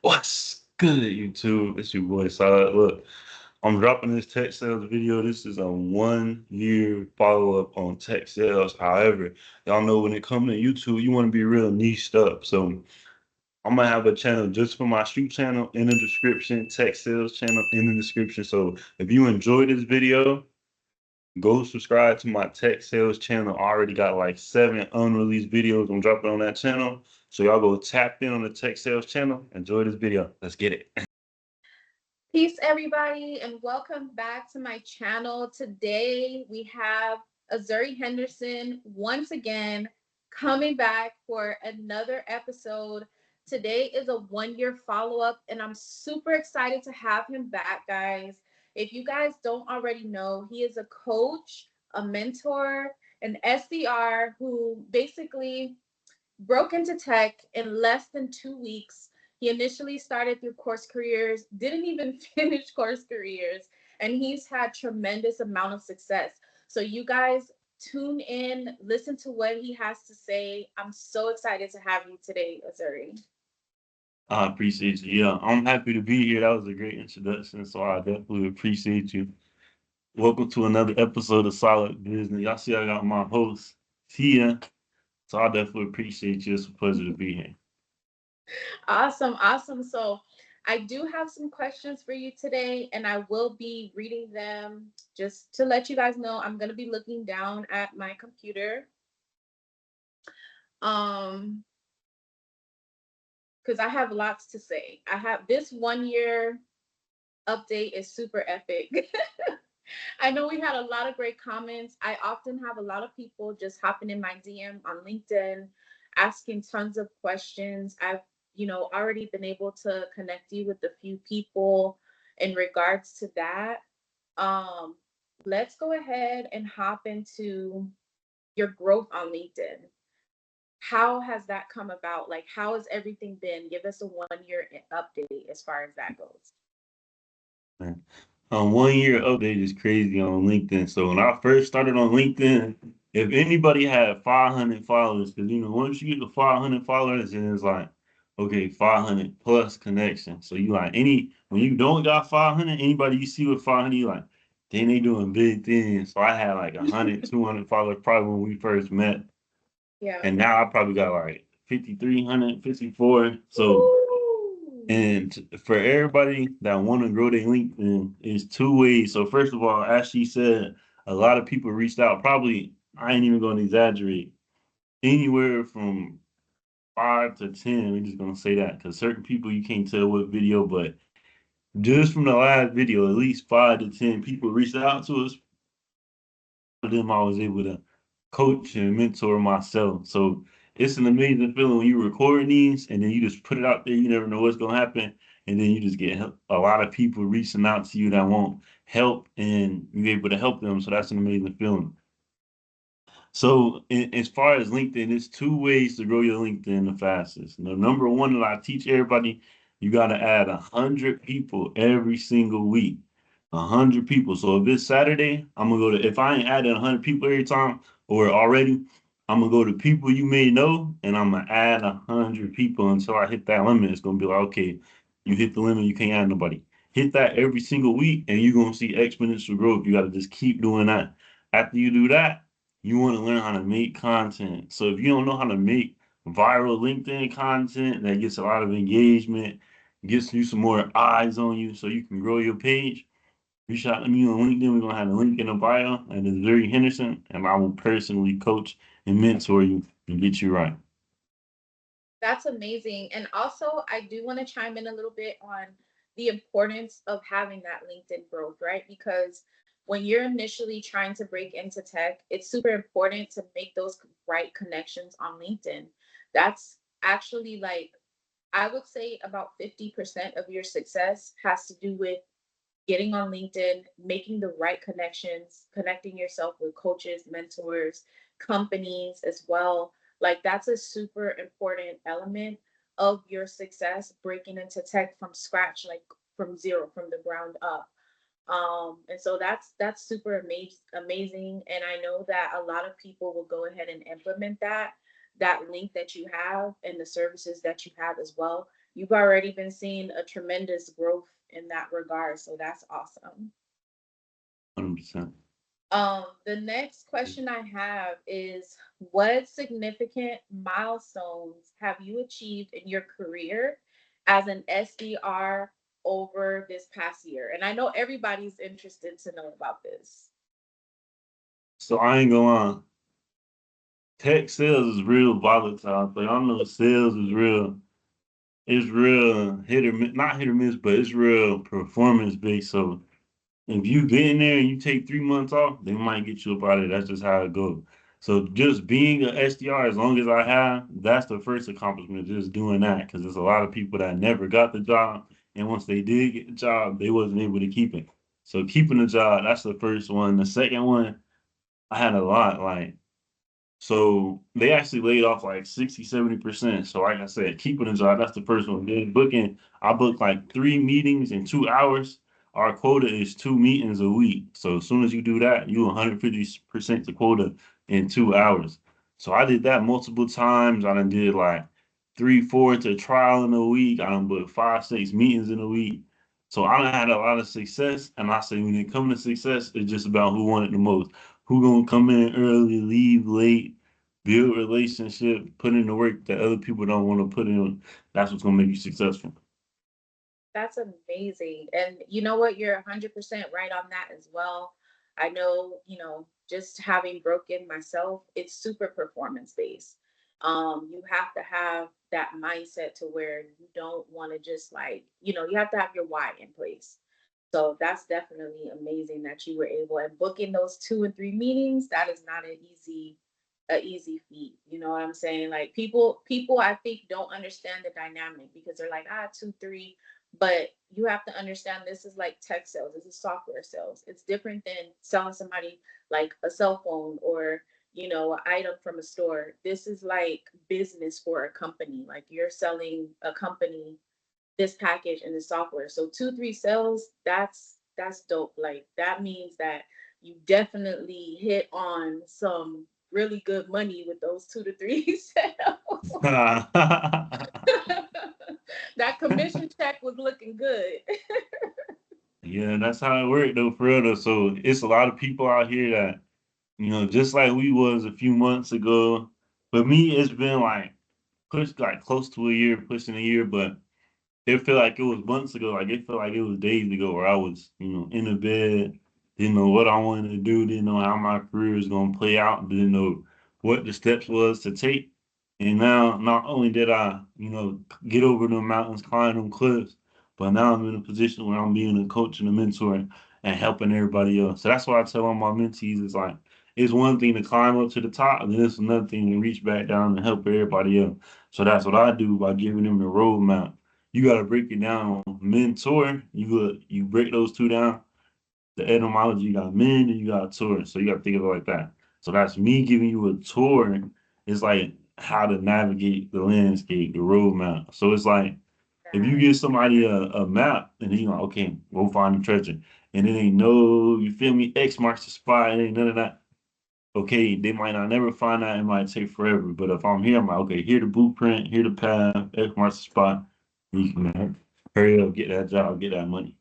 What's good, YouTube? It's your boy Solid. Look, I'm dropping this tech sales video. This is a 1 year follow-up on tech sales. However, y'all know when it comes to YouTube, you want to be real niched up. So I'm gonna have a channel just for my street channel in the description, tech sales channel in the description. So if you enjoyed this video, go subscribe to my tech sales channel. I already got like 7 unreleased videos I'm dropping on that channel. So y'all go tap in on the tech sales channel. Enjoy this video. Let's get it. Peace, everybody, and welcome back to my channel. Today, we have Azuri Henderson once again coming back for another episode. Today is a 1 year follow-up, and I'm super excited to have him back, guys. If you guys don't already know, he is a coach, a mentor, an SDR who basically broke into tech in less than 2 weeks. He initially started through Course Careers, didn't even finish Course Careers, and he's had tremendous amount of success. So you guys tune in, listen to what he has to say. I'm so excited to have you today, Azuri. I appreciate you. Yeah, I'm happy to be here. That was a great introduction. So I definitely appreciate you. Welcome to another episode of Solid Business. Y'all see I got my host Tia. So I definitely appreciate you. It's a pleasure to be here. Awesome, awesome. So I do have some questions for you today, and I will be reading them. Just to let you guys know, I'm going to be looking down at my computer. Um, because I have lots to say. I have this 1 year update is super epic. I know we had a lot of great comments. I often have a lot of people just hopping in my DM on LinkedIn, asking tons of questions. I've, already been able to connect you with a few people in regards to that. Um, let's go ahead and hop into your growth on LinkedIn. How has that come about? Like, how has everything been? Give us a 1 year update as far as that goes. Man. 1 year update is crazy on LinkedIn. So when I first started on LinkedIn, if anybody had 500 followers, because once you get to 500 followers, and it's like, okay, 500 plus connection. So you like when you don't got 500, anybody you see with 500, you like, then they doing big things. So I had like 100, 200 followers probably when we first met. Yeah. And now I probably got like 5,300, 54. So Ooh. and for everybody that want to grow their LinkedIn, is 2 ways. So first of all, as she said, a lot of people reached out. Probably, I ain't even going to exaggerate. Anywhere from 5 to 10. We're just gonna say that because certain people you can't tell what video, but just from the last video, at least 5 to 10 people reached out to us. For them, I was able to coach and mentor myself. So it's an amazing feeling when you record these and then you just put it out there. You never know what's gonna happen, and then you just get a lot of people reaching out to you that want help, and you're able to help them. So that's an amazing feeling. So as far as LinkedIn, there's 2 ways to grow your LinkedIn the fastest. The number one that I teach everybody, you got to add 100 people every single week. 100 people. So if it's Saturday, I'm gonna go to. If I ain't adding 100 people every time or already, I'm gonna go to people you may know, and I'm gonna add 100 people until I hit that limit. It's gonna be like, okay, you hit the limit, you can't add nobody. Hit that every single week, and you're gonna see exponential growth. You got to just keep doing that. After you do that, you want to learn how to make content. So if you don't know how to make viral LinkedIn content that gets a lot of engagement, gets you some more eyes on you so you can grow your page, reach out to me on LinkedIn. We're gonna have a link in the bio, and it's Larry Henderson, and I will personally coach and mentor you and get you right. That's amazing. And also, I do want to chime in a little bit on the importance of having that LinkedIn growth, right? Because when you're initially trying to break into tech, it's super important to make those right connections on LinkedIn. That's actually like, I would say about 50% of your success has to do with getting on LinkedIn, making the right connections, connecting yourself with coaches, mentors, companies as well. Like that's a super important element of your success breaking into tech from scratch, like from zero, from the ground up. And so that's super amazing. And I know that a lot of people will go ahead and implement that link that you have and the services that you have as well. you've already been seeing a tremendous growth in that regard. So that's awesome. 100%. The next question I have is, what significant milestones have you achieved in your career as an SDR over this past year? And I know everybody's interested to know about this. So I ain't gonna lie. Tech sales is real volatile. But I know sales is real. It's real hit or miss, not hit or miss, but it's real performance based. So if you get in there and you take 3 months off, they might get you up out of it. That's just how it goes. So just being an SDR, as long as I have, that's the first accomplishment, just doing that. Because there's a lot of people that never got the job. And once they did get the job, they wasn't able to keep it. So keeping the job, that's the first one. The second one, I had a lot. So they actually laid off like 60, 70%. So like I said, keeping a job, that's the first one. Then booking, I booked like 3 meetings in 2 hours. Our quota is 2 meetings a week. So as soon as you do that, you 150% the quota in 2 hours. So I did that multiple times. I done did like 3, 4 to trial in a week. I done booked 5, 6 meetings in a week. So I done had a lot of success. And I say when it comes to success, it's just about who wanted the most. Who gonna come in early, leave late, build relationship, put in the work that other people don't want to put in. That's what's gonna make you successful. That's amazing. And you know what? You're 100% right on that as well. I know, just having broken myself, it's super performance based. You have to have that mindset to where you don't want to just like, you have to have your why in place. So that's definitely amazing that you were able and booking those 2 and 3 meetings. That is not an easy feat. You know what I'm saying? Like people I think don't understand the dynamic because they're like, 2, 3, but you have to understand this is like tech sales, this is software sales. It's different than selling somebody like a cell phone or an item from a store. This is like business for a company. Like you're selling a company this package and the software. So 2, 3 sales, that's dope. Like that means that you definitely hit on some really good money with those 2 to 3 sales. That commission check was looking good. Yeah, that's how it worked though, for real though. So it's a lot of people out here that, just like we was a few months ago. But me, it's been like pushed like close to a year, pushing a year, but it felt like it was months ago. Like it felt like it was days ago where I was, in the bed, didn't know what I wanted to do, didn't know how my career was gonna play out, didn't know what the steps was to take. And now not only did I, get over the mountains, climb them cliffs, but now I'm in a position where I'm being a coach and a mentor and helping everybody else. So that's why I tell all my mentees it's like it's one thing to climb up to the top, and then it's another thing to reach back down and help everybody else. So that's what I do by giving them the roadmap. You got to break it down. Mentor, you break those two down. The etymology, you got men and you got tour. So you got to think of it like that. So that's me giving you a tour. It's like how to navigate the landscape, the roadmap. So it's like if you give somebody a map and he's like, okay, go find the treasure. And it ain't no, you feel me? X marks the spot. It ain't none of that. Okay, they might not never find out. It might take forever. But if I'm here, I'm like, okay, here the blueprint, here the path, X marks the spot. You can hurry up, get that job, get that money.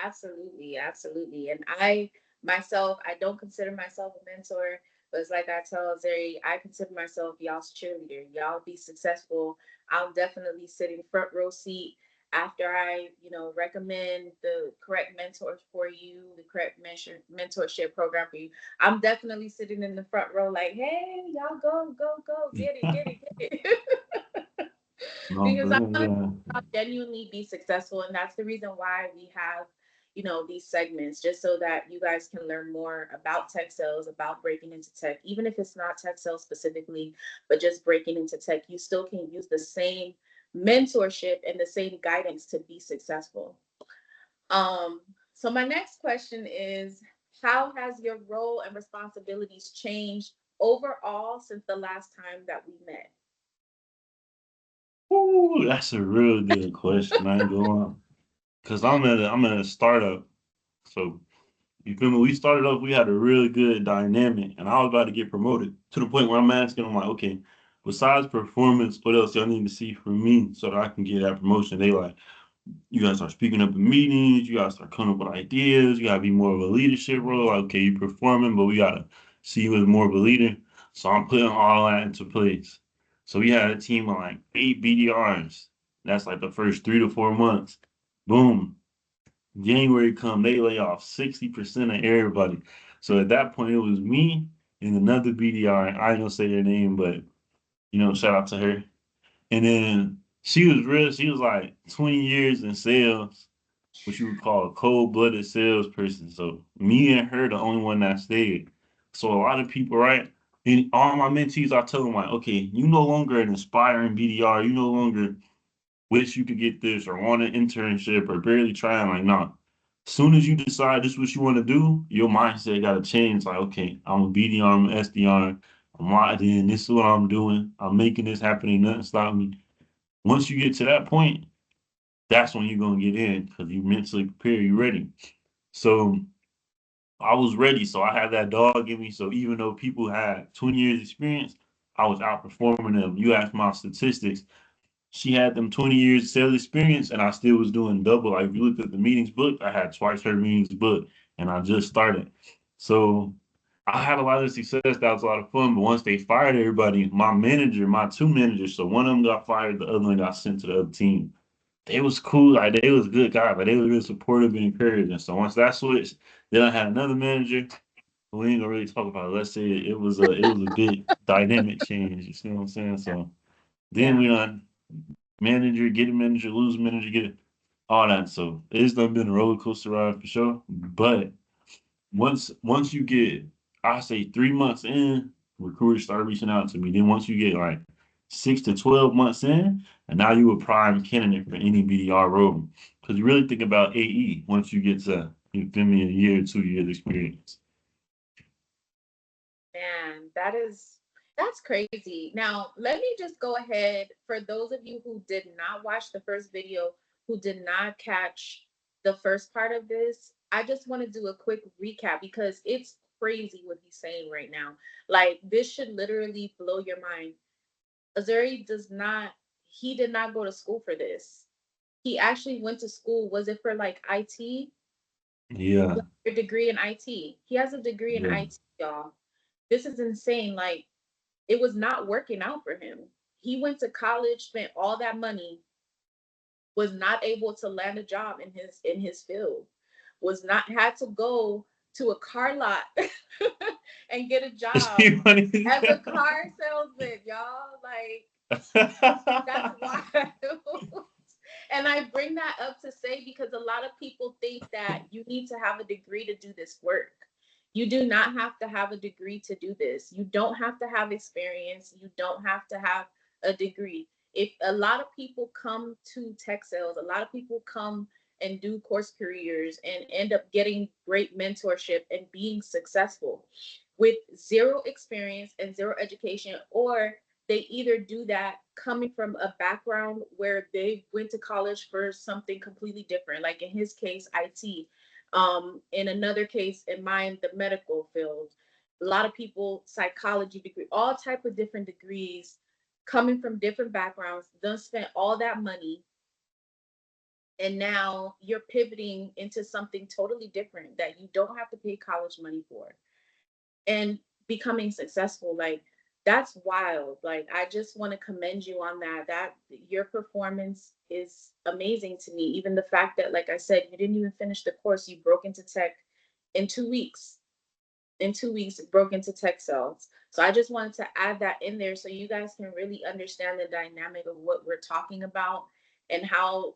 Absolutely, absolutely. And I myself, I don't consider myself a mentor, but it's like I tell Zeri, I consider myself y'all's cheerleader. Y'all be successful. I'll definitely sit in front row seat after I, recommend the correct mentors for you, the correct mentorship program for you. I'm definitely sitting in the front row, like, hey, y'all go, go, go, get it, get it, get it. No, Because I but want yeah. to genuinely be successful, and that's the reason why we have these segments, just so that you guys can learn more about tech sales, about breaking into tech, even if it's not tech sales specifically, but just breaking into tech. You still can use the same mentorship and the same guidance to be successful. So my next question is, how has your role and responsibilities changed overall since the last time that we met? Ooh, that's a real good question. I ain't going lie. Cause I'm at a startup. So you feel me? We started off, we had a really good dynamic, and I was about to get promoted to the point where I'm asking, I'm like, okay, besides performance, what else y'all need to see from me so that I can get that promotion? They like, you gotta start speaking up in meetings, you gotta start coming up with ideas, you gotta be more of a leadership role. Like, okay, you performing, but we gotta see you as more of a leader. So I'm putting all that into place. So we had a team of like 8 BDRs. That's like the first 3 to 4 months. Boom. January come, they lay off 60% of everybody. So at that point, it was me and another BDR. I ain't gonna say their name, but shout out to her. And then she was real. She was like 20 years in sales, what you would call a cold-blooded salesperson. So me and her, the only one that stayed. So a lot of people, right? And all my mentees, I tell them like, okay, you no longer an aspiring BDR. You no longer wish you could get this or want an internship or barely trying. Like, nah. As soon as you decide this is what you want to do, your mindset got to change. Like, okay, I'm a BDR, I'm an SDR, I'm locked in. This is what I'm doing. I'm making this happen. Ain't nothing stop me. Once you get to that point, that's when you're gonna get in because you mentally prepare, you ready. So I was ready. So I had that dog in me. So even though people had 20 years experience, I was outperforming them. You asked my statistics. She had them 20 years of sales experience, and I still was doing double. Like if you looked at the meetings book, I had twice her meetings book, and I just started. So I had a lot of success. That was a lot of fun. But once they fired everybody, my manager, my two managers, so one of them got fired, the other one got sent to the other team. They was cool, like they was good guys, like they were real supportive and encouraging. So once that switched, then I had another manager. We ain't gonna really talk about it. Let's say it was a big dynamic change. You see what I'm saying? So then Yeah. we on manager, get a manager, lose a manager, get it, all that. So it's done been a roller coaster ride for sure. But once you get, I say 3 months in, recruiters start reaching out to me. Then once you get like 6 to 12 months in, and now you a prime candidate for any BDR role. Because you really think about AE once you get to you feel me a year, 2 years experience. Man, that's crazy. Now, let me just go ahead for those of you who did not watch the first video, who did not catch the first part of this. I just want to do a quick recap because it's crazy what he's saying right now. Like this should literally blow your mind. Azuri does not he did not go to school for this. He actually went to school, was it for like IT? Yeah, A degree in IT. He has a degree in yeah. IT, y'all. This is insane. Like it was not working out for him. He went to college, spent all that money, was not able to land a job in his field, was not had to go to a car lot and get a job See what he as a said? car salesman, y'all. Like that's wild. And I bring that up to say because a lot of people think that you need to have a degree to do this work. You do not have to have a degree to do this. You don't have to have experience. You don't have to have a degree. If a lot of people come to tech sales, a lot of people come and do course careers and end up getting great mentorship and being successful with zero experience and zero education, or they either do that coming from a background where they went to college for something completely different, like in his case IT, in another case in mine the medical field, a lot of people psychology degree, all type of different degrees, coming from different backgrounds, done spent all that money, and now you're pivoting into something totally different that you don't have to pay college money for and becoming successful. Like that's wild. Like I just want to commend you on that. That your performance is amazing to me. Even the fact that, like I said, you didn't even finish the course, you broke into tech in 2 weeks. In 2 weeks broke into tech sales. So I just wanted to add that in there so you guys can really understand the dynamic of what we're talking about and how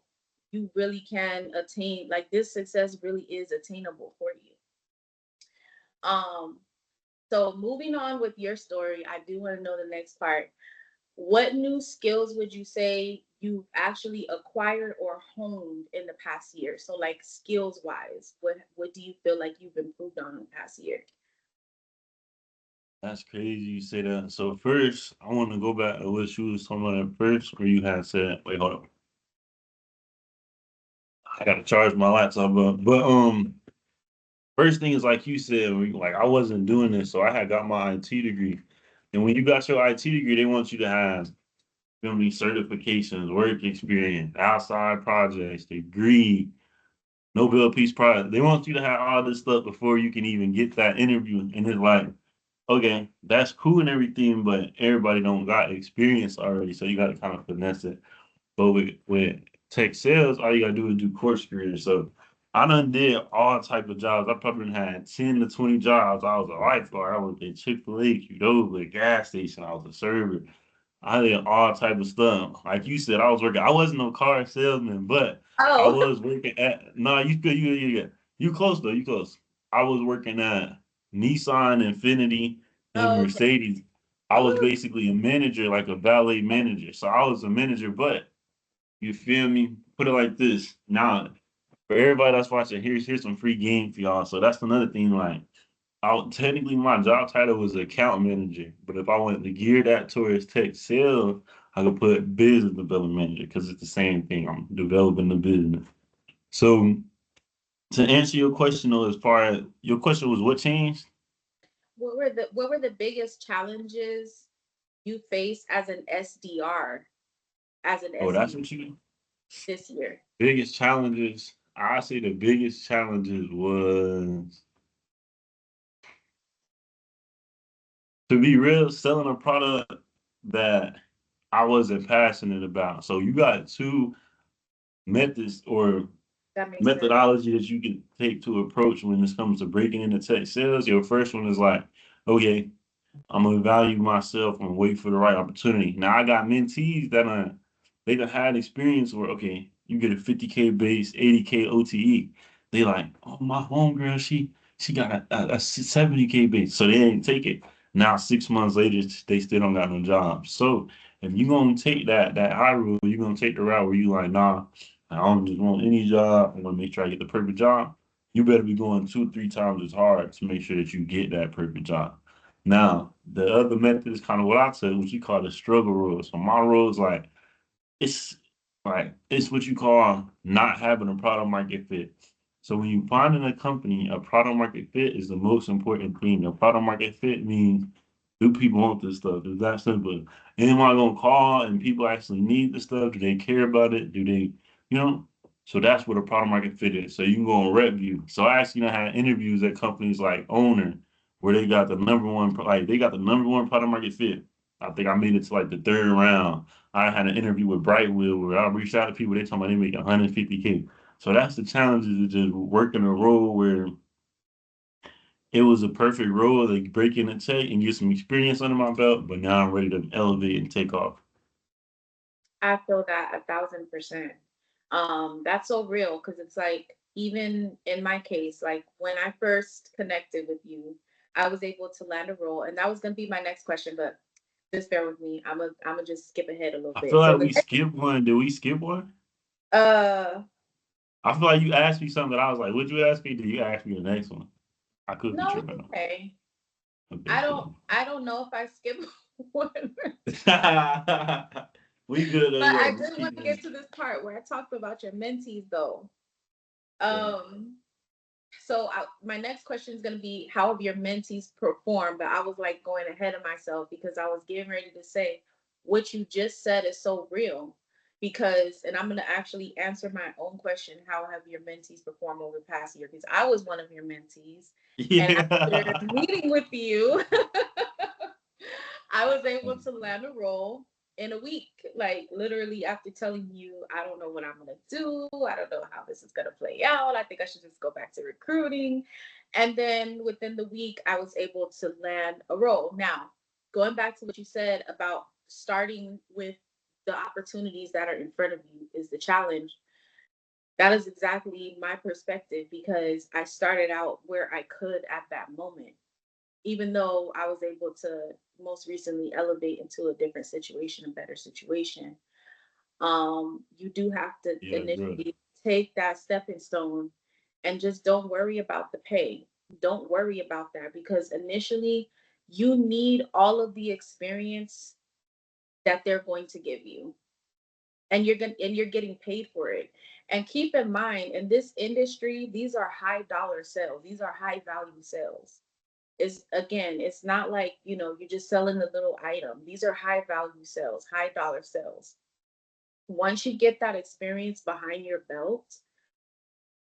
you really can attain, like this success really is attainable for you. um so moving on with your story, I do want to know the next part. What new skills would you say you've actually acquired or honed in the past year? So like skills wise, what do you feel like you've improved on in the past year? That's crazy you say that. So first, I want to go back to what you was talking about at first, where you had said, "Wait, hold on, I got to charge my laptop up." But first thing is like you said, like I wasn't doing this, so I had got my IT degree. And when you got your IT degree, they want you to have family certifications, work experience, outside projects, degree, Nobel Peace Prize. They want you to have all this stuff before you can even get that interview. And it's like, okay, that's cool and everything, but everybody don't got experience already, so you got to kind of finesse it. But with tech sales, all you gotta do is do course creators. So I done did all type of jobs. I probably done had 10 to 20 jobs. I was a lifeguard. I worked at Chick-fil-A, Qdoba, gas station. I was a server. I did all type of stuff. Like you said, I was working. I wasn't no car salesman, but I Oh, was working at. Nah, you could. You close though. You close. I was working at Nissan, Infinity, and oh, okay. Mercedes. I was Ooh, basically a manager, like a valet manager. So I was a manager, but you feel me? Put it like this. Now, for everybody that's watching, here's some free game for y'all. So that's another thing. Like, technically my job title was account manager, but if I wanted to gear that towards tech sales, I could put business development manager because it's the same thing. I'm developing the business. So to answer your question though, as far as your question was what changed? what were the biggest challenges you faced as an SDR, as an Oh, that's SE what you this year? biggest challenges. I say the biggest challenges was to be real, selling a product that I wasn't passionate about. So you got two methods or That makes sense. methodology that you can take to approach when this comes to breaking into tech sales. Your first one is like, okay, I'm gonna value myself and wait for the right opportunity. Now I got mentees that they done had experience where okay, you get a 50K base, 80K OTE. They like, oh my homegirl, she got a 70K base, so they didn't take it. Now 6 months later, they still don't got no job. So if you gonna take that high road, you're gonna take the route where you like, nah, I don't just want any job. I'm gonna make sure I get the perfect job. You better be going 2 or 3 times as hard to make sure that you get that perfect job. Now, the other method is kind of what I took, what you call the struggle rule. So my rule is it's it's what you call not having a product market fit. So when you find in a company, a product market fit is the most important thing. A product market fit means do people want this stuff? Is that simple? Anyone gonna call and people actually need the stuff? Do they care about it? Do they, you know? So that's what a product market fit is. So you can go on review. So I actually had interviews at companies like Owner, where they got the number one, like they got the number one product market fit. I think I made it to like the third round. I had an interview with Brightwheel where I reached out to people. They told me they make 150K. So that's the challenge is just working a role where it was a perfect role, like break in the tech and get some experience under my belt. But now I'm ready to elevate and take off. I feel that 1,000%. That's so real because it's like even in my case, like when I first connected with you, I was able to land a role, and that was gonna be my next question, but just bear with me. I'm gonna just skip ahead a little I feel bit. So like the we skipped one. Did we skip one? uh I feel like you asked me something that I was like, "Would you ask me?" Did you ask me the next one? I could be no, it's tripping. okay. Okay, I don't cool. I don't know if I skipped one, but We good though. Yeah, I just did keep want to going. get to this part where I talked about your mentees though. Right. Um my next question is going to be how have your mentees performed? But I was like going ahead of myself because I was getting ready to say what you just said is so real. Because, and I'm going to actually answer my own question: how have your mentees performed over the past year? Because I was one of your mentees, and after Yeah. meeting with you, I was able to land a role in a week. Like literally after telling you, I don't know what I'm gonna do. I don't know how this is gonna play out. I think I should just go back to recruiting. And then within the week, I was able to land a role. Now, going back to what you said about starting with the opportunities that are in front of you is the challenge. That is exactly my perspective because I started out where I could at that moment, even though I was able to most recently elevate into a different situation, a better situation. You do have to Yeah, bro. initially take that stepping stone and just don't worry about the pay. Don't worry about that because initially you need all of the experience that they're going to give you. And you're getting paid for it. And keep in mind, in this industry, these are high dollar sales. These are high value sales. is, again, it's not like, you're just selling the little item. These are high value sales, high dollar sales. Once you get that experience behind your belt,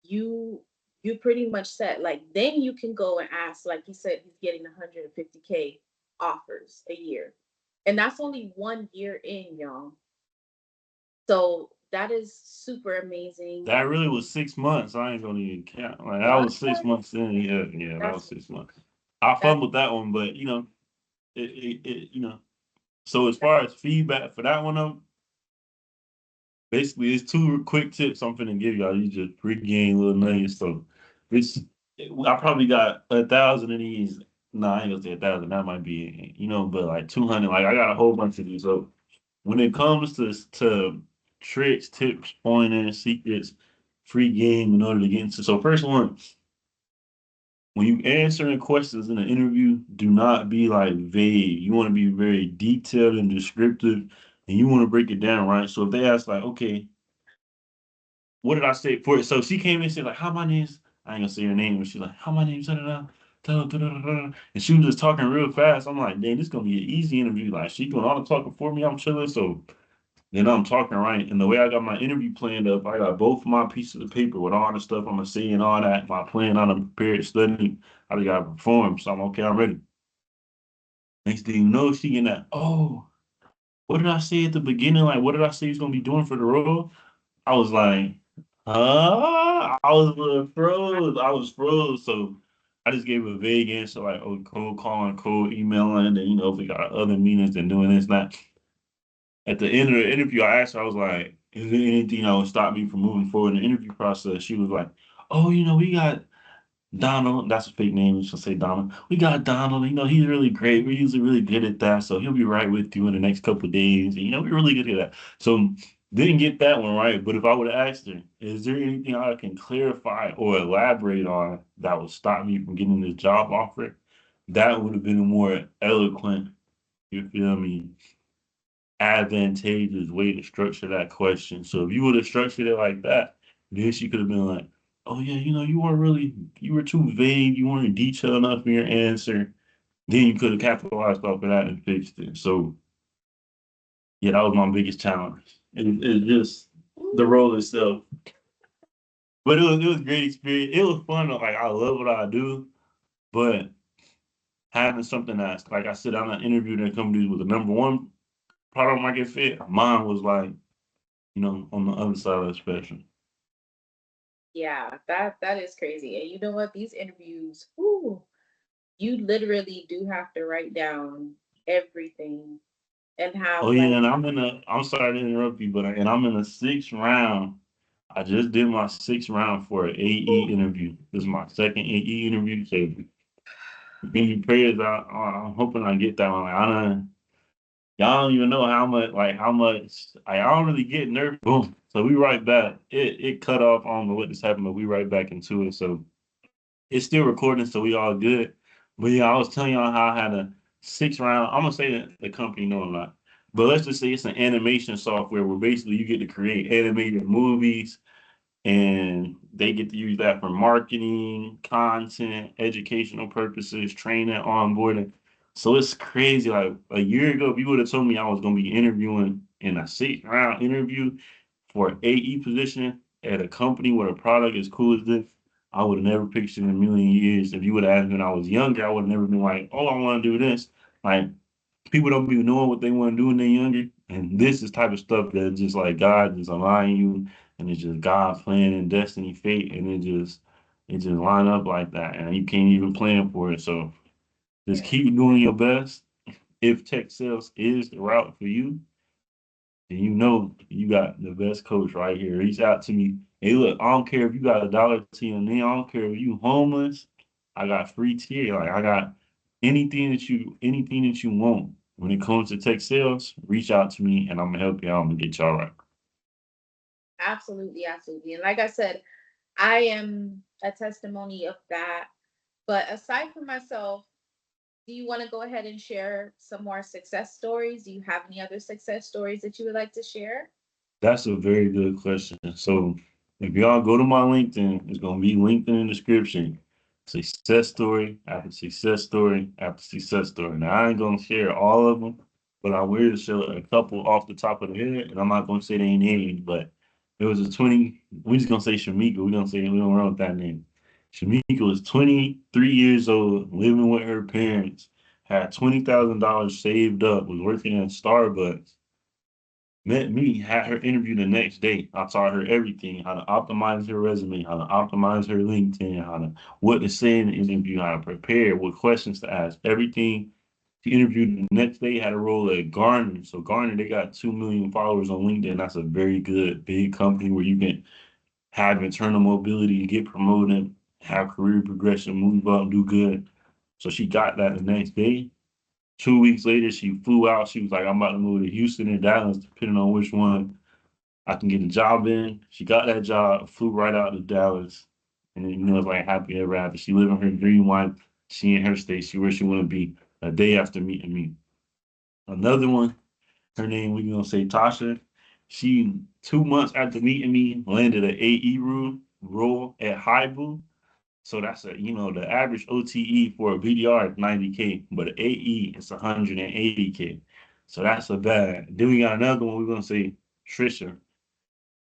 you you pretty much set. Like, then you can go and ask, like he said, he's getting 150K offers a year. And that's only 1 year in, y'all. So that is super amazing. That really was 6 months. I ain't gonna even count. Like that That's was 6 months in. Yeah, yeah, that was that's 6 months. I that's fumbled that one, but it. So as far as feedback for that one, basically it's two quick tips I'm finna give y'all. You just pre-game little nuggets. So this, I probably got 1,000 of these. No, I ain't gonna say 1,000. That might be, but like 200. Like I got a whole bunch of these. So when it comes to tricks, tips, pointers, secrets, free game in order to get into. So first one, when you answering questions in an interview, do not be like vague. You want to be very detailed and descriptive, and you want to break it down, right? So if they ask like, okay, what did I say for it? So she came in and said like, how my name's, I ain't gonna say her name, but she's like, how my name's da da da. Da, da, da, da, da. And she was just talking real fast. I'm like, dang, this is gonna be an easy interview. Like she doing all the talking for me. I'm chilling. So then I'm talking right. And the way I got my interview planned up, I got both my pieces of paper with all the stuff I'm gonna say and all that. My plan on a prepared study. I just gotta perform. So I'm okay, I'm ready. Next thing you know, she getting that, oh, what did I say at the beginning? Like, what did I say he's gonna be doing for the role? I was like, huh? I was a little froze. I was froze. So I just gave a vague answer like, oh, cold calling, cold emailing, and if we got other meetings and doing this, that. At the end of the interview, I asked her, I was like, is there anything that would stop me from moving forward in the interview process? She was like, oh, we got Donald. That's a fake name. She'll say Donald. We got Donald. He's really great. We're usually really good at that. So he'll be right with you in the next couple of days. And, we're really good at that. So didn't get that one right. But if I would have asked her, is there anything I can clarify or elaborate on that would stop me from getting this job offer? That would have been a more eloquent, you feel me, advantageous way to structure that question. So if you would have structured it like that, then she could have been like, "Oh yeah, you were too vague. You weren't detailed enough in your answer." Then you could have capitalized off of that and fixed it. So yeah, that was my biggest challenge. It's just the role itself, but it was a great experience. It was fun. Like I love what I do, but having something that's like I said, I'm not interviewing at companies with the number one product market fit. Mine was like on the other side of the spectrum. Yeah, that is crazy. And you know what? These interviews, whoo, you literally do have to write down everything and have Oh like, yeah, and I'm sorry to interrupt you, and I'm in the sixth round. I just did my sixth round for an AE interview. This is my second AE interview. So give me prayers. I'm hoping I get that one. Like, y'all don't even know how much I don't really get nervous. Boom. So we right back. It cut off. I don't know what just happened, but we right back into it. So it's still recording, so we all good. But yeah, I was telling y'all how I had a 6 round. I'm gonna say that the company, no, I'm not. But let's just say it's an animation software where basically you get to create animated movies and they get to use that for marketing, content, educational purposes, training, onboarding. So it's crazy. Like a year ago, if you would have told me I was gonna be interviewing in a 6 round interview for an AE position at a company where the product is cool as this, I would have never pictured in a million years. If you would have asked me when I was younger, I would have never been like, oh, I want to do this. Like people don't be knowing what they want to do when they're younger. And this is type of stuff that just like God just align you and it's just God plan and destiny, fate, and it just line up like that. And you can't even plan for it. So just keep doing your best. If tech sales is the route for you, then you got the best coach right here. Reach out to me. Hey, look, I don't care if you got $1 TNA. I don't care if you homeless. I got free tier. Like I got anything that you want. When it comes to tech sales, reach out to me and I'm gonna help you out. I'm gonna get y'all right. absolutely, absolutely. And like I said, I am a testimony of that. But aside from myself, do you want to go ahead and share some more success stories? Do you have any other success stories that you would like to share? That's a very good question. So if y'all go to my LinkedIn, it's gonna be linked in the description. success story after success story after success story. Now I ain't gonna share all of them, but I will share a couple off the top of the head, and I'm not gonna say their names, but it was a 20. We just gonna say Shamika. We gonna say we don't run with that name. Shamika was 23 years old, living with her parents, had $20,000 saved up, was working at Starbucks. Met me, had her interview the next day. I taught her everything, how to optimize her resume, how to optimize her LinkedIn, what to say in the interview, how to prepare, what questions to ask, everything. She interviewed the next day, had a role at Gartner. So Gartner, they got 2 million followers on LinkedIn. That's a very good big company where you can have internal mobility, get promoted, have career progression, move up, do good. So she got that the next day. 2 weeks later, she flew out. She was like, I'm about to move to Houston and Dallas, depending on which one I can get a job in. She got that job, flew right out to Dallas. And then, it's like happy ever after. She living her dream life. She in her state. She where she want to be a day after meeting me. Another one, her name, we gonna say Tasha. She 2 months after meeting me landed an AE role at Haibu. So that's the average OTE for a BDR is 90K, but an AE is 180K. So that's a bad. Then we got another one. We're gonna say Trisha.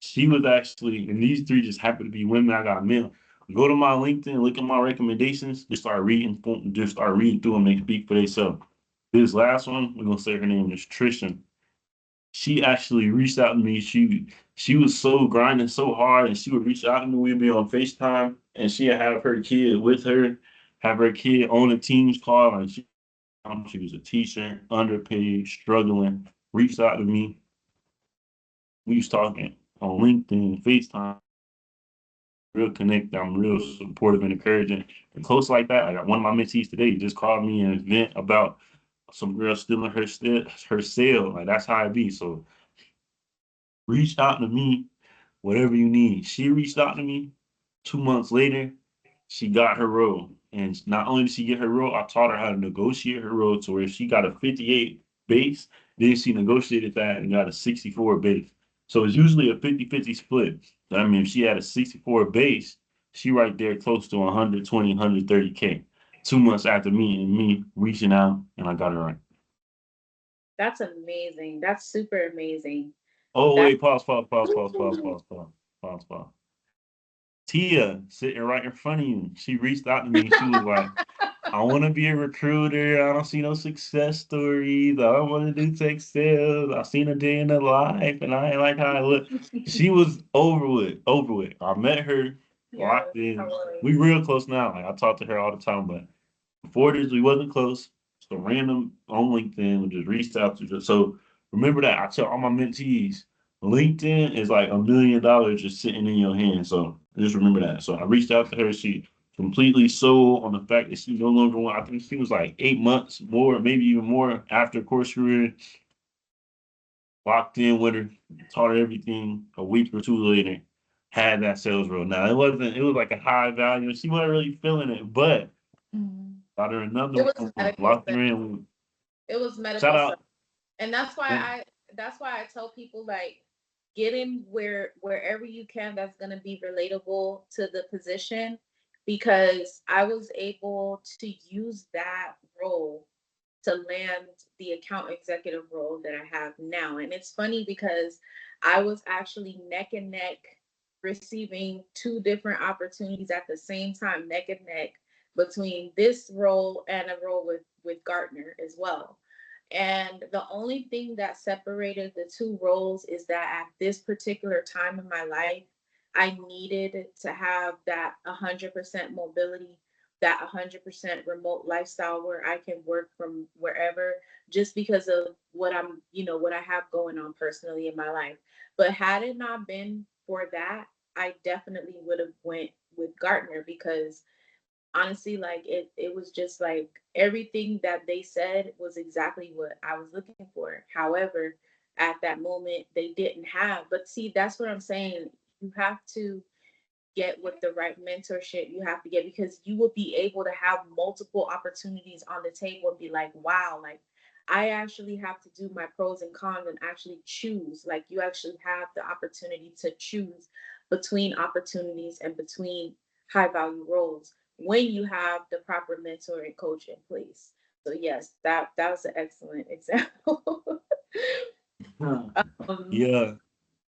She was actually, and these three just happen to be women I got mail. Go to my LinkedIn, look at my recommendations, just start reading through them. They speak for themselves. This last one, we're gonna say her name is Trisha. She actually reached out to me. She was so grinding so hard, and she would reach out to me. We'd be on FaceTime, and she'd have her kid with her, have her kid on a Teams call, and she was a teacher, underpaid, struggling. Reached out to me. We was talking on LinkedIn, FaceTime, real connected. I'm real supportive and encouraging. And close like that, like one of my mentees today just called me and vent about some girl stealing her sale. Like that's how it be. So reach out to me, whatever you need. She reached out to me 2 months later. She got her role. And not only did she get her role, I taught her how to negotiate her role to where she got a 58 base, then she negotiated that and got a 64 base. So it's usually a 50-50 split. I mean, if she had a 64 base, she right there close to 120, 130K. 2 months after me reaching out and I got her right. That's amazing. That's super amazing. Oh, That wait, pause. Tia sitting right in front of you. She reached out to me. She was like, I want to be a recruiter. I don't see no success stories. I don't want to do tech sales. I seen a day in the life and I ain't like how I look. She was over with. I met her, yeah, locked in. We hilarious. real close now. Like I talk to her all the time, but before this, we wasn't close. So random on LinkedIn, we just reached out to her. So remember that I tell all my mentees, LinkedIn is like $1 million just sitting in your hand. So just remember that. So I reached out to her. She completely sold on the fact that she no longer want. I think she was like 8 months more, maybe even more after course career. Locked in with her, taught her everything. A week or two later, had that sales role. Now it wasn't. It was like a high value. She wasn't really feeling it, but Mhm. got her It another was one. medical Locked stuff. her in. It was Shout medical stuff. out. And Oh, that's why I tell people like get in wherever you can that's going to be relatable to the position, because I was able to use that role to land the account executive role that I have now. And it's funny because I was actually neck and neck receiving two different opportunities at the same time, neck and neck, between this role and a role with Gartner as well. And the only thing that separated the two roles is that at this particular time in my life, I needed to have that 100% mobility, that 100% remote lifestyle where I can work from wherever, just because of what I have going on personally in my life. But had it not been for that, I definitely would have went with Gartner, because honestly, like it was just like everything that they said was exactly what I was looking for. However, at that moment they didn't have. But see, that's what I'm saying. You have to get with the right mentorship. You have to get, because you will be able to have multiple opportunities on the table and be like, wow, like I actually have to do my pros and cons and actually choose. Like you actually have the opportunity to choose between opportunities and between high value roles. when you have the proper mentor and coach in place. So yes, that was an excellent example. um, Yeah,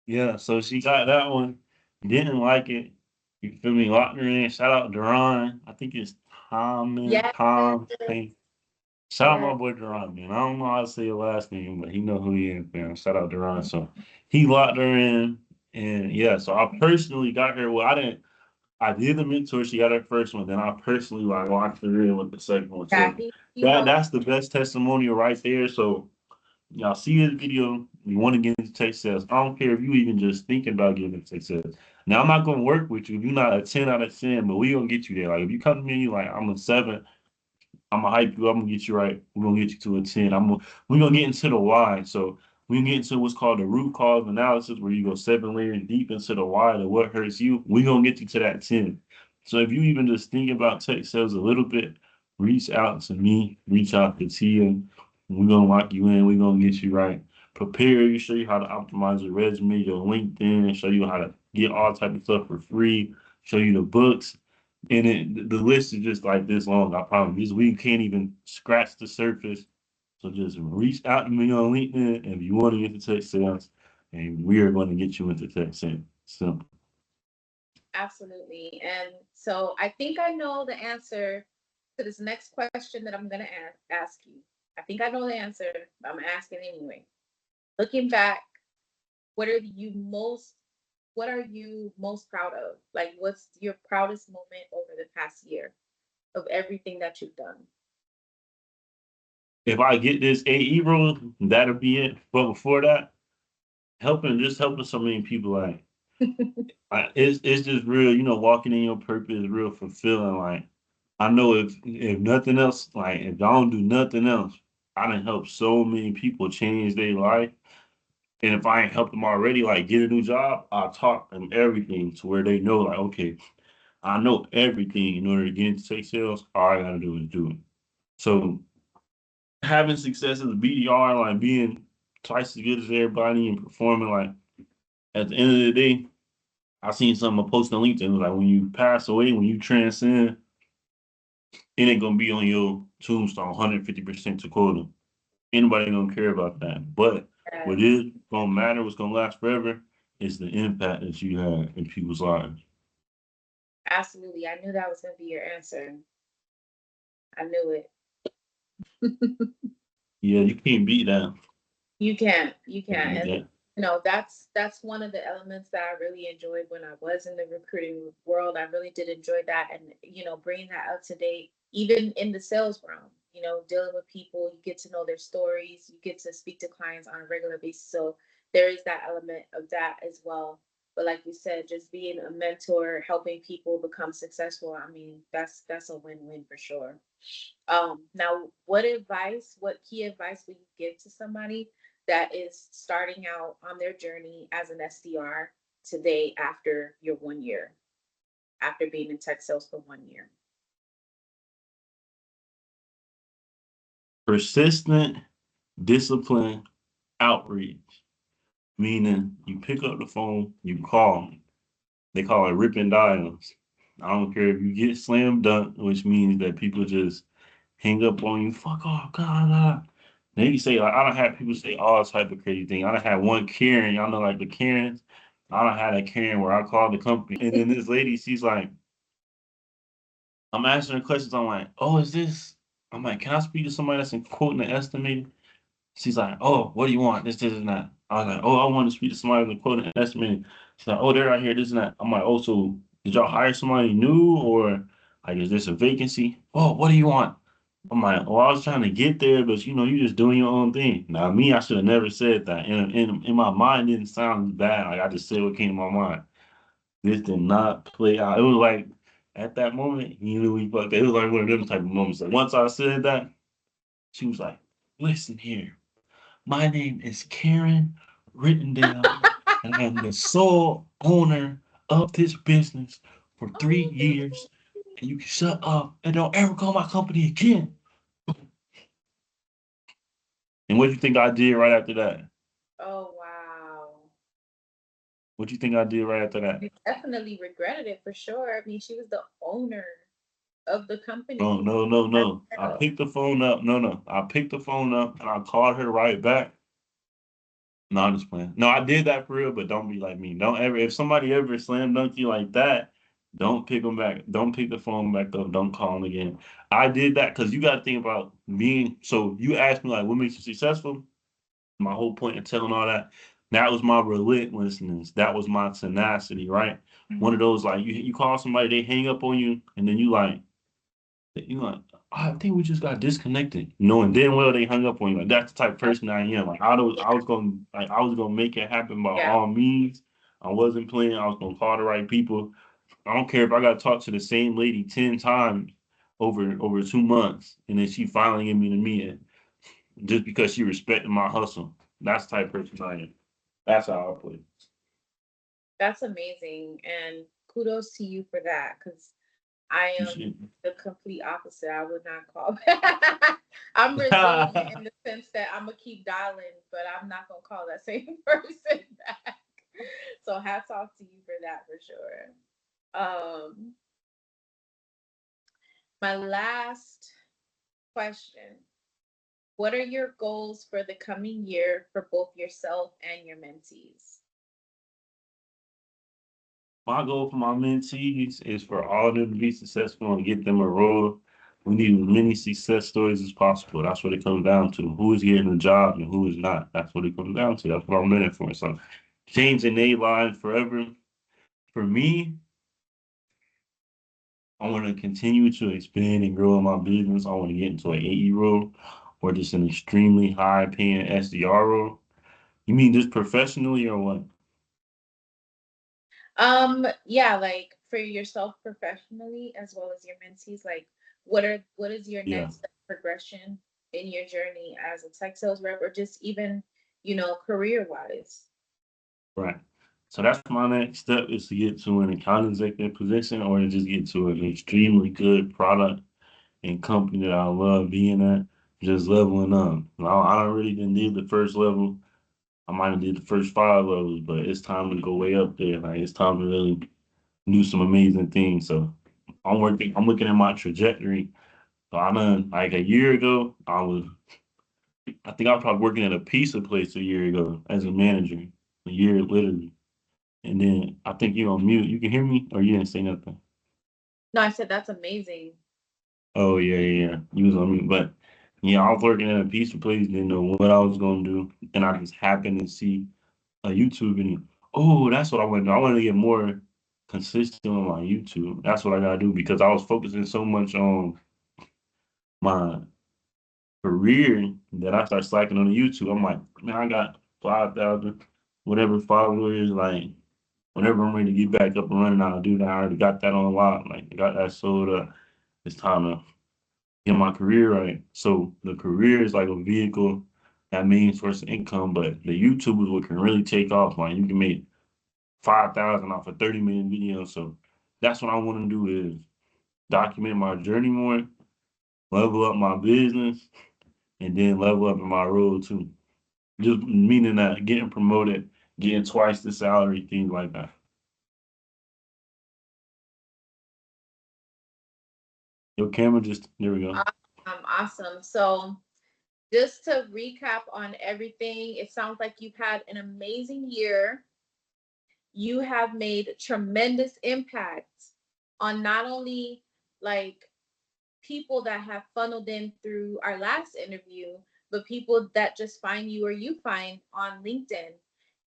yeah. So she got that one, didn't like it. You feel me? Locked her in. Shout out Duran. I think it's Tom and yes, Tom. Hey, shout out my yes, boy Duran, man. I don't know how to say your last name, but he know who he is, man. Shout out Duran. So he locked her in, and yeah. So I personally got her. Well, I didn't. I did the mentor. She got her first one. Then I personally like locked her in with the second one. yeah, So he helped. that's the best testimonial right there. So y'all see this video, you want to get into tech sales. I don't care if you even just thinking about getting into tech sales. Now I'm not gonna work with you if you're not a 10 out of 10, but we gonna get you there. Like if you come to me and you like I'm a 7, I'm gonna hype you. I'm gonna get you right. We're gonna get you to a 10. We're gonna get into the why. So we can get into what's called the root cause analysis, where you go 7 layers deep into the why of what hurts you. We're gonna get you to that 10. So if you even just think about tech sales a little bit, reach out to me, reach out to Tia. We're gonna lock you in, we're gonna get you right. Prepare you, show you how to optimize your resume, your LinkedIn, show you how to get all type of stuff for free, show you the books. And the list is just like this long. I promise. We can't even scratch the surface. So just reach out to me on LinkedIn if you want to get into tech sales, and we are going to get you into tech sales. Simple. Absolutely. And so I think I know the answer to this next question that I'm going to ask you. I think I know the answer, but I'm asking anyway. Looking back, what are you most what are you most proud of? Like what's your proudest moment over the past year of everything that you've done? If I get this AE role, that'll be it. But before that, helping so many people, it's just real. Walking in your purpose is real fulfilling. Like I know if nothing else, like if I don't do nothing else, I done help so many people change their life. And if I ain't helped them already, like get a new job, I'll talk them everything to where they know, like, okay, I know everything in order to get into tech sales. All I gotta do is do it. So having success as a BDR, like being twice as good as everybody and performing, like at the end of the day, I seen something I posted on LinkedIn. It was like when you pass away, when you transcend, it ain't gonna be on your tombstone 150% to quota. Anybody gonna care about that. But what Yes, is gonna matter, what's gonna last forever, is the impact that you have in people's lives. absolutely. I knew that was going to be your answer. I knew it. Yeah, you can't beat that. You can't. You Can't can't. beat And that. that's one of the elements that I really enjoyed when I was in the recruiting world. I really did enjoy that, and bringing that up to date, even in the sales realm. Dealing with people, you get to know their stories, you get to speak to clients on a regular basis. So there is that element of that as well. But like you said, just being a mentor, helping people become successful. I mean, that's a win-win for sure. Now, what key advice would you give to somebody that is starting out on their journey as an SDR today after your 1 year, after being in tech sales for 1 year? Persistent, discipline, outreach. Meaning you pick up the phone, you call. They call it ripping dials. I don't care if you get slam dunk, which means that people just hang up on you. Fuck off, God. God. Then you say, like, I don't have people say all type of crazy things. I don't have one Karen, y'all know, like the Karens. I don't have that Karen where I call the company. And then this lady, she's like, I'm asking her questions. I'm like, oh, is this? I'm like, can I speak to somebody that's in quoting the estimating? She's like, oh, what do you want? This and that. I was like, oh, I want to speak to somebody in the quoting and estimating. She's like, oh, they're right here, this and that. I'm like, oh, so did y'all hire somebody new or like is this a vacancy? Oh, what do you want? I'm like, oh, I was trying to get there, but you just doing your own thing. Now, me, I should have never said that. And in my mind, it didn't sound bad. Like I just said what came to my mind. This did not play out. It was like at that moment, you knew we fucked. It was like one of them type of moments. Like once I said that, she was like, listen here. My name is Karen Rittendale, and I am the sole owner of this business for 3 years. And you can shut up and don't ever call my company again. And what do you think I did right after that? Oh wow. What do you think I did right after that? You definitely regretted it for sure. I mean, she was the owner. of the company. No, no, no, no. I picked the phone up. No, no. I picked the phone up and I called her right back. No, I'm just playing. No, I did that for real, but don't be like me. Don't ever, if somebody ever slam dunk you like that, don't pick them back. Don't pick the phone back up. Don't call them again. I did that because you got to think about being. So you asked me like, what makes you successful? My whole point of telling all that. That was my relentlessness. That was my tenacity, right? One of those like you call somebody, they hang up on you, and then you like, "Oh, I think we just got disconnected. Knowing damn well they hung up on you. Like that's the type of person I am. Like I was gonna make it happen by Yeah. all means. I wasn't playing. I was gonna call the right people. I don't care if I gotta talk to the same lady 10 times over 2 months, and then she finally gave me the meeting just because she respected my hustle. That's the type of person I am. That's how I play. That's amazing. And kudos to you for that, because I am Appreciate the complete opposite. I would not call back. I'm resilient it. in the sense that I'm gonna keep dialing, but I'm not gonna call that same person back. So hats off to you for that for sure. Um, my last question. What are your goals for the coming year for both yourself and your mentees? My goal for my mentees is for all of them to be successful and get them a role. We need as many success stories as possible. That's what it comes down to. Who is getting a job and who is not. That's what it comes down to. That's what I'm in it for. So changing their lives forever. For me, I want to continue to expand and grow in my business. I want to get into an AE role or just an extremely high paying SDR role. You mean just professionally or what? Yeah, like for yourself professionally as well as your mentees, like what is your Yeah. next progression in your journey as a tech sales rep or just even, career wise? Right. So that's my next step is to get to an account executive position or to just get to an extremely good product and company that I love being at, just leveling up. I don't really didn't did the first level. I might have did the first 5 levels, but it's time to go way up there. Like it's time to really do some amazing things. So I'm looking at my trajectory. So I done like a year ago, I think I was probably working at a pizza place a year ago as a manager. A year literally. And then I think you're on mute. You can hear me or you didn't say nothing? No, I said that's amazing. Oh yeah, yeah, yeah. You was on mute. But yeah, I was working at a pizza place, didn't know what I was gonna do. And I just happened to see a YouTube video. Oh, that's what I want to do. I want to get more consistent on my YouTube. That's what I gotta do because I was focusing so much on my career that I started slacking on the YouTube. I'm like, man, I got 5,000, whatever followers, like whenever I'm ready to get back up and running, I'll do that. I already got that on lock. Like, I got that sold up. It's time to get my career right. So the career is like a vehicle, that main source of income, but the YouTube is what can really take off. Like, you can make 5,000 off a 30-minute video. So that's what I want to do is document my journey more, level up my business, and then level up in my role too. Just meaning that getting promoted, getting twice the salary, things like that. Your camera just there we go. Awesome. So just to recap on everything, it sounds like you've had an amazing year. You have made tremendous impact on not only like people that have funneled in through our last interview, but people that just find you or you find on LinkedIn.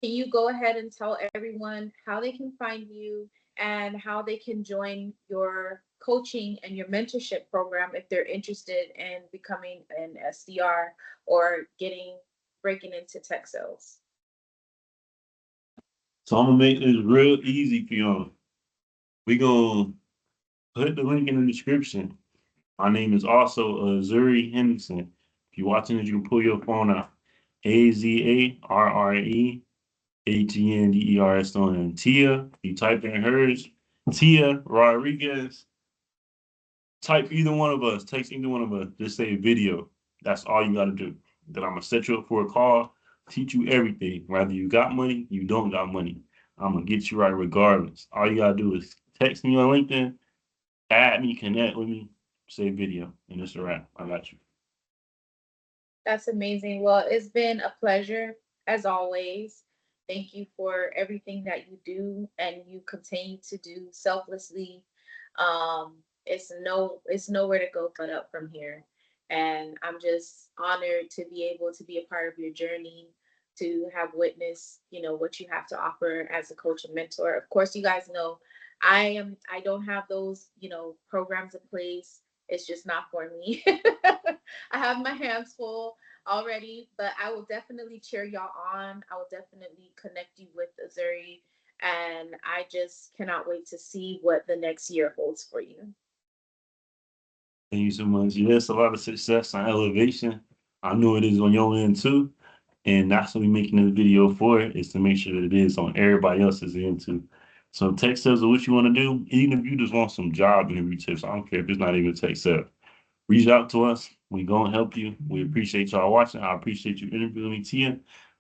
Can you go ahead and tell everyone how they can find you and how they can join your coaching and your mentorship program if they're interested in becoming an SDR or breaking into tech sales? So I'm gonna make this real easy for y'all. We gonna put the link in the description. My name is also Azuri Henderson. If you're watching this, you can pull your phone out. AZARREHENDERS on Tia. You type in hers. Tia Rodriguez. Type either one of us. Text either one of us. Just say video. That's all you gotta do. Then I'm gonna set you up for a call, teach you everything. Whether you got money, you don't got money. I'm gonna get you right regardless. All you gotta do is text me on LinkedIn add me, connect with me, say video, and it's a wrap. I got you. That's amazing. Well, it's been a pleasure as always. Thank you for everything that you do and you continue to do selflessly. It's nowhere to go but up from here. And I'm just honored to be able to be a part of your journey, to have witnessed, what you have to offer as a coach and mentor. Of course, you guys know I don't have those, programs in place. It's just not for me. I have my hands full already, but I will definitely cheer y'all on. I will definitely connect you with Azuri, and I just cannot wait to see what the next year holds for you. Thank you so much. Yes, a lot of success and elevation. I know it is on your end too. And that's what we're making this video for, is to make sure that it is on everybody else's end too. So text us what you want to do. Even if you just want some job interview tips, I don't care if it's not even text up. Reach out to us. We gonna help you. We appreciate y'all watching. I appreciate you interviewing me, Tia.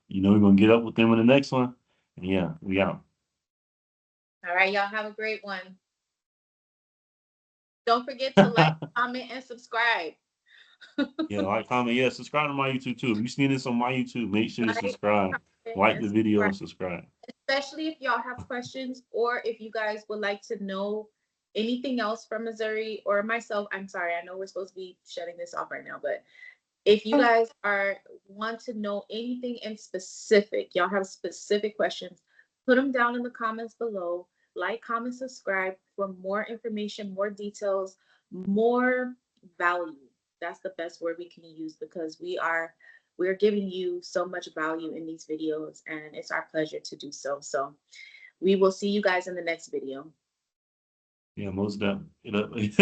We're gonna get up with them in the next one. And yeah, we out. All right, y'all have a great one. Don't forget to like, comment, and subscribe. Yeah, like, comment, yeah, subscribe to my YouTube too. If you see this on my YouTube, make sure to Like, subscribe. comment, Like and the video subscribe. and subscribe. Especially if y'all have questions or if you guys would like to know anything else from Missouri or myself. I'm sorry, I know we're supposed to be shutting this off right now, but if you guys want to know anything in specific, y'all have specific questions, put them down in the comments below. Like, comment, subscribe for more information, more details, more value. That's the best word we can use because we're giving you so much value in these videos, and it's our pleasure to do so. So we will see you guys in the next video. Yeah, most definitely.